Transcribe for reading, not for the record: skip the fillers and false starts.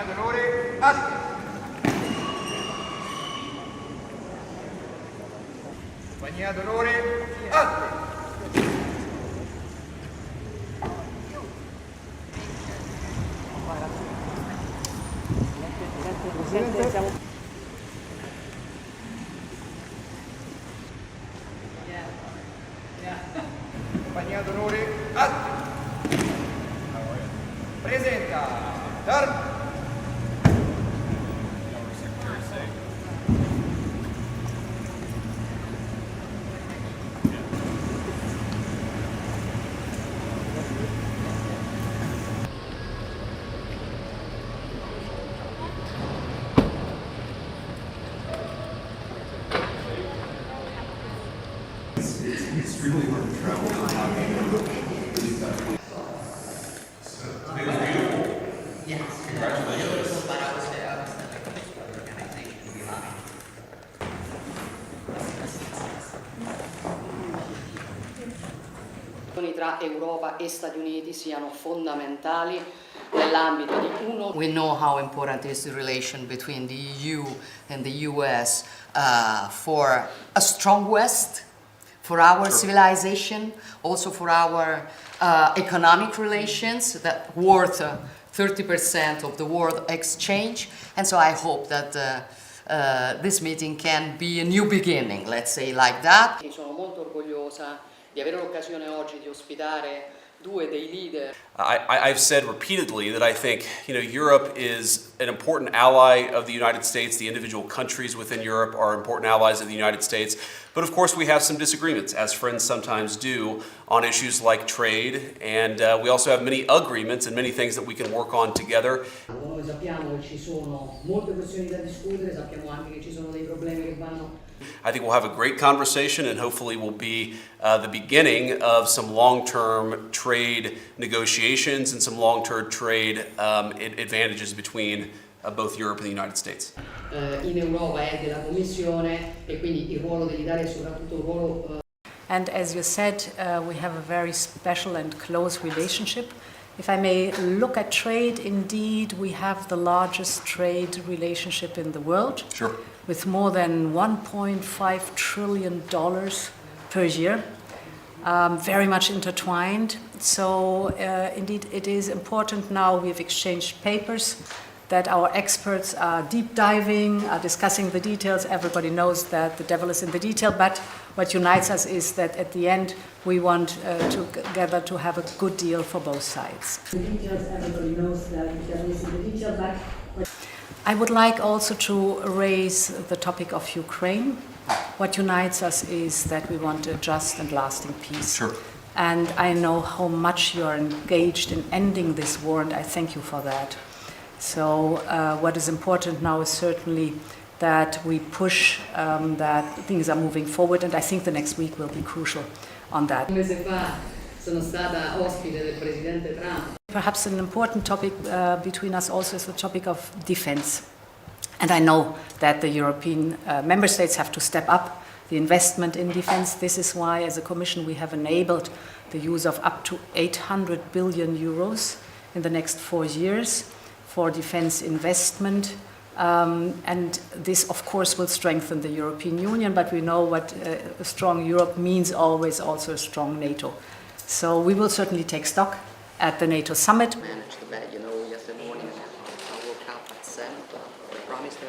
Compagnia d'onore, atti. Compagnia d'onore, atti. Compagnia d'onore, atti. Presenta, It's extremely hard to travel for Tra Europa e Stati Uniti siano fondamentali nell'ambito di uno. We know how important is the relation between the EU and the US for a strong West, for our civilization, also for our economic relations that worth 30% of the world exchange. And so I hope that this meeting can be a new beginning, let's say like that. Sono molto orgogliosa di avere l'occasione oggi di ospitare due dei leader. I've said repeatedly that I think, Europe is an important ally of the United States. The individual countries within Europe are important allies of the United States. But of course we have some disagreements, as friends sometimes do, on issues like trade. And we also have many agreements and many things that we can work on together. Noi sappiamo che ci sono molte questioni da discutere, sappiamo anche che ci sono dei problemi che vanno. I think we'll have a great conversation and hopefully will be the beginning of some long-term trade negotiations and some long-term trade advantages between both Europe and the United States. In Europa è della Commissione e quindi il ruolo dell'Italia è soprattutto un ruolo. And as you said, we have a very special and close relationship. If I may look at trade, indeed, we have the largest trade relationship in the world. Sure. With more than $1.5 trillion per year, very much intertwined. So indeed it is important now, we've exchanged papers, that our experts are deep diving, are discussing the details. Everybody knows that the devil is in the detail, but what unites us is that at the end we want together to have a good deal for both sides. The details, everybody knows that the devil is in the detail, but I would like also to raise the topic of Ukraine. What unites us is that we want a just and lasting peace. Sure. And I know how much you are engaged in ending this war, and I thank you for that. So what is important now is certainly that we push that things are moving forward, and I think the next week will be crucial on that. Sono stata ospite del Presidente Trump. Perhaps an important topic between us also is the topic of defense. And I know that the European member states have to step up the investment in defense. This is why, as a Commission, we have enabled the use of up to 800 billion euros in the next 4 years for defense investment. And this, of course, will strengthen the European Union, but we know what a strong Europe means always also a strong NATO. So we will certainly take stock at the NATO summit. Managed the bed, yesterday morning I woke up at 7 o'clock. I promised her